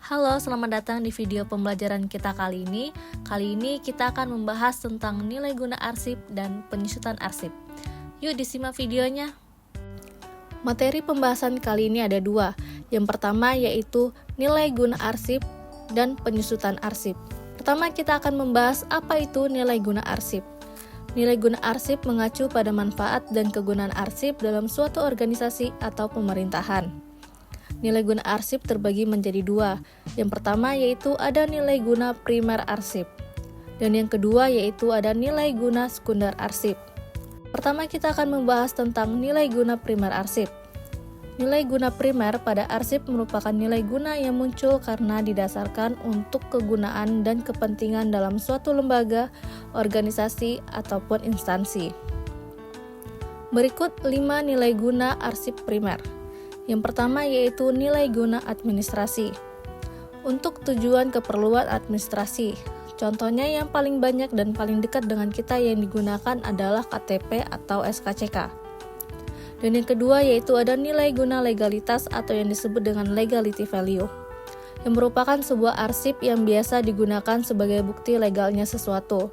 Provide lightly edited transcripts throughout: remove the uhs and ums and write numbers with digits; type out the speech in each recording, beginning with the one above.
Halo, selamat datang di video pembelajaran kita kali ini. Kali ini kita akan membahas tentang nilai guna arsip dan penyusutan arsip. Yuk disimak videonya. Materi pembahasan kali ini ada dua. Yang pertama yaitu nilai guna arsip dan penyusutan arsip. Pertama kita akan membahas apa itu nilai guna arsip. Nilai guna arsip mengacu pada manfaat dan kegunaan arsip dalam suatu organisasi atau pemerintahan. Nilai guna arsip terbagi menjadi dua. Yang pertama yaitu ada nilai guna primer arsip. Dan yang kedua yaitu ada nilai guna sekunder arsip. Pertama kita akan membahas tentang nilai guna primer arsip. Nilai guna primer pada arsip merupakan nilai guna yang muncul karena didasarkan untuk kegunaan dan kepentingan dalam suatu lembaga, organisasi, ataupun instansi. Berikut 5 nilai guna arsip primer. Yang pertama yaitu nilai guna administrasi. Untuk tujuan keperluan administrasi, contohnya yang paling banyak dan paling dekat dengan kita yang digunakan adalah KTP atau SKCK. Dan yang kedua yaitu ada nilai guna legalitas atau yang disebut dengan legality value, yang merupakan sebuah arsip yang biasa digunakan sebagai bukti legalnya sesuatu.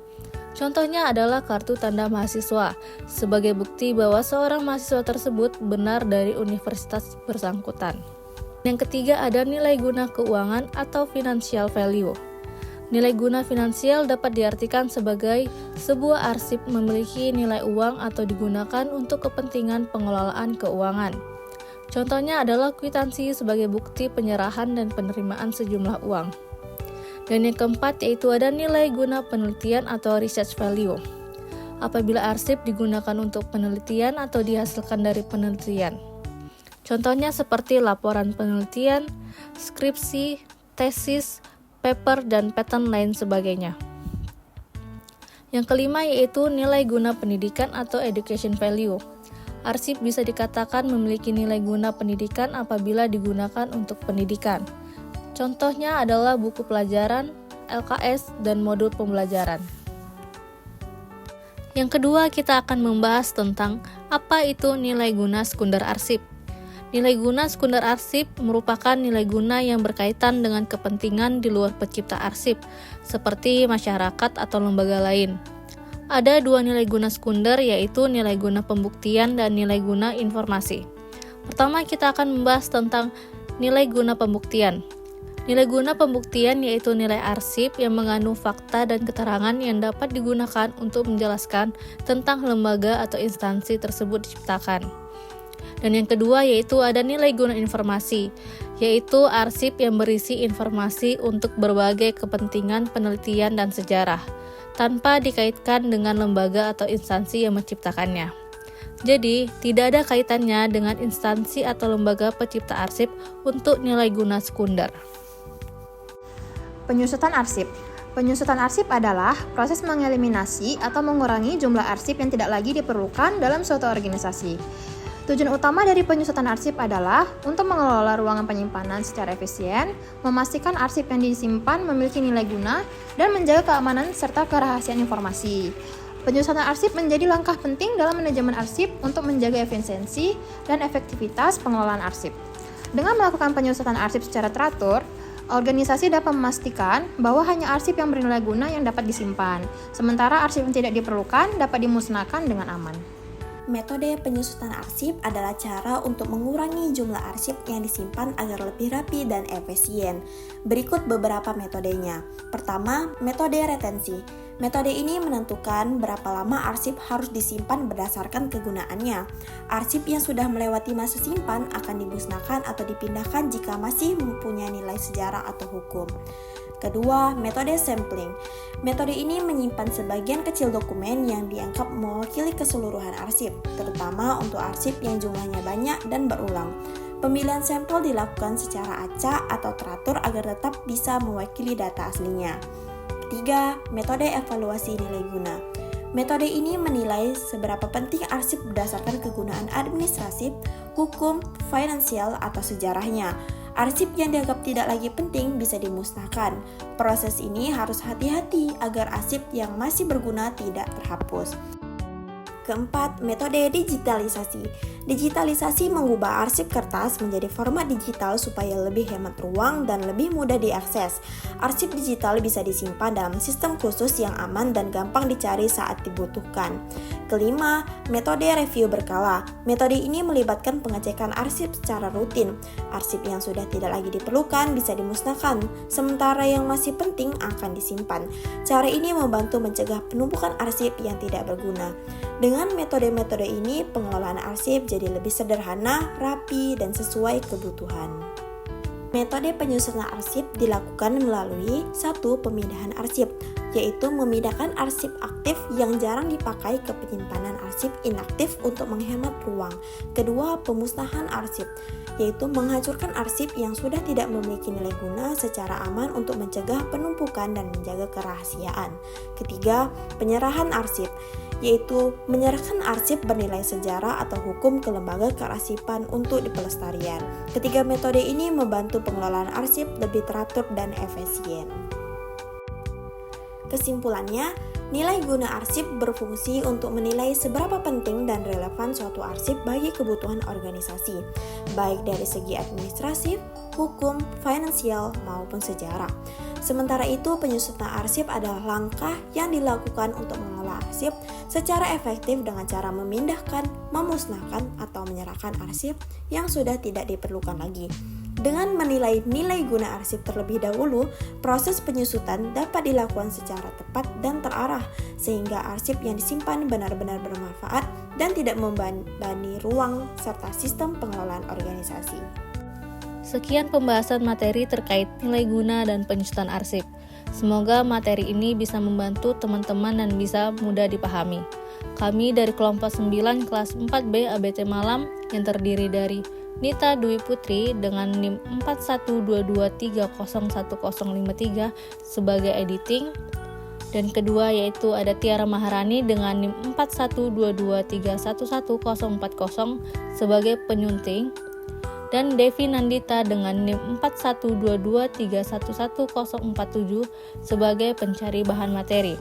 Contohnya adalah kartu tanda mahasiswa, sebagai bukti bahwa seorang mahasiswa tersebut benar dari universitas bersangkutan. Yang ketiga ada nilai guna keuangan atau financial value. Nilai guna finansial dapat diartikan sebagai sebuah arsip memiliki nilai uang atau digunakan untuk kepentingan pengelolaan keuangan. Contohnya adalah kwitansi sebagai bukti penyerahan dan penerimaan sejumlah uang. Dan yang keempat yaitu ada nilai guna penelitian atau research value. Apabila arsip digunakan untuk penelitian atau dihasilkan dari penelitian. Contohnya seperti laporan penelitian, skripsi, tesis, paper, dan patent lain sebagainya. Yang kelima yaitu nilai guna pendidikan atau education value. Arsip bisa dikatakan memiliki nilai guna pendidikan apabila digunakan untuk pendidikan. Contohnya adalah buku pelajaran, LKS, dan modul pembelajaran. Yang kedua, kita akan membahas tentang apa itu nilai guna sekunder arsip. Nilai guna sekunder arsip merupakan nilai guna yang berkaitan dengan kepentingan di luar pencipta arsip, seperti masyarakat atau lembaga lain. Ada dua nilai guna sekunder, yaitu nilai guna pembuktian dan nilai guna informasi. Pertama, kita akan membahas tentang nilai guna pembuktian. Nilai guna pembuktian yaitu nilai arsip yang mengandung fakta dan keterangan yang dapat digunakan untuk menjelaskan tentang lembaga atau instansi tersebut diciptakan. Dan yang kedua yaitu ada nilai guna informasi, yaitu arsip yang berisi informasi untuk berbagai kepentingan penelitian dan sejarah, tanpa dikaitkan dengan lembaga atau instansi yang menciptakannya. Jadi, tidak ada kaitannya dengan instansi atau lembaga pencipta arsip untuk nilai guna sekunder. Penyusutan arsip. Penyusutan arsip adalah proses mengeliminasi atau mengurangi jumlah arsip yang tidak lagi diperlukan dalam suatu organisasi. Tujuan utama dari penyusutan arsip adalah untuk mengelola ruangan penyimpanan secara efisien, memastikan arsip yang disimpan memiliki nilai guna, dan menjaga keamanan serta kerahasiaan informasi. Penyusutan arsip menjadi langkah penting dalam manajemen arsip untuk menjaga efisiensi dan efektivitas pengelolaan arsip. Dengan melakukan penyusutan arsip secara teratur, organisasi dapat memastikan bahwa hanya arsip yang bernilai guna yang dapat disimpan, sementara arsip yang tidak diperlukan dapat dimusnahkan dengan aman. Metode penyusutan arsip adalah cara untuk mengurangi jumlah arsip yang disimpan agar lebih rapi dan efisien. Berikut beberapa metodenya. Pertama, metode retensi. Metode ini menentukan berapa lama arsip harus disimpan berdasarkan kegunaannya. Arsip yang sudah melewati masa simpan akan dimusnahkan atau dipindahkan jika masih mempunyai nilai sejarah atau hukum. Kedua, metode sampling. Metode ini menyimpan sebagian kecil dokumen yang dianggap mewakili keseluruhan arsip, terutama untuk arsip yang jumlahnya banyak dan berulang. Pemilihan sampel dilakukan secara acak atau teratur agar tetap bisa mewakili data aslinya. Ketiga, metode evaluasi nilai guna. Metode ini menilai seberapa penting arsip berdasarkan kegunaan administratif, hukum, finansial, atau sejarahnya. Arsip yang dianggap tidak lagi penting bisa dimusnahkan. Proses ini harus hati-hati agar arsip yang masih berguna tidak terhapus. keempat, metode digitalisasi. Digitalisasi mengubah arsip kertas menjadi format digital supaya lebih hemat ruang dan lebih mudah diakses. Arsip digital bisa disimpan dalam sistem khusus yang aman dan gampang dicari saat dibutuhkan. Kelima, metode review berkala. Metode ini melibatkan pengecekan arsip secara rutin. Arsip yang sudah tidak lagi diperlukan bisa dimusnahkan, sementara yang masih penting akan disimpan. Cara ini membantu mencegah penumpukan arsip yang tidak berguna. Dengan metode-metode ini, pengelolaan arsip jadi lebih sederhana, rapi, dan sesuai kebutuhan. Metode penyusunan arsip dilakukan melalui 1. Pemindahan arsip, yaitu memindahkan arsip aktif yang jarang dipakai ke penyimpanan arsip inaktif untuk menghemat ruang. Kedua, pemusnahan arsip, yaitu menghancurkan arsip yang sudah tidak memiliki nilai guna secara aman untuk mencegah penumpukan dan menjaga kerahasiaan. Ketiga, penyerahan arsip, yaitu menyerahkan arsip bernilai sejarah atau hukum ke lembaga kearsipan untuk dipelestarian. Ketiga metode ini membantu pengelolaan arsip lebih teratur dan efisien. Kesimpulannya, nilai guna arsip berfungsi untuk menilai seberapa penting dan relevan suatu arsip bagi kebutuhan organisasi, baik dari segi administratif, hukum, finansial, maupun sejarah. Sementara itu, penyusunan arsip adalah langkah yang dilakukan untuk mengelola arsip secara efektif dengan cara memindahkan, memusnahkan, atau menyerahkan arsip yang sudah tidak diperlukan lagi. Dengan menilai nilai guna arsip terlebih dahulu, proses penyusutan dapat dilakukan secara tepat dan terarah, sehingga arsip yang disimpan benar-benar bermanfaat dan tidak membebani ruang serta sistem pengelolaan organisasi. Sekian pembahasan materi terkait nilai guna dan penyusutan arsip. Semoga materi ini bisa membantu teman-teman dan bisa mudah dipahami. Kami dari kelompok 9 kelas 4B ABT Malam yang terdiri dari Nita Dwi Putri dengan NIM 4122301053 sebagai editing, dan kedua yaitu ada Tiara Maharani dengan NIM 4122311040 sebagai penyunting, dan Devi Nandita dengan NIM 4122311047 sebagai pencari bahan materi.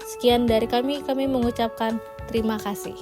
Sekian dari kami mengucapkan terima kasih.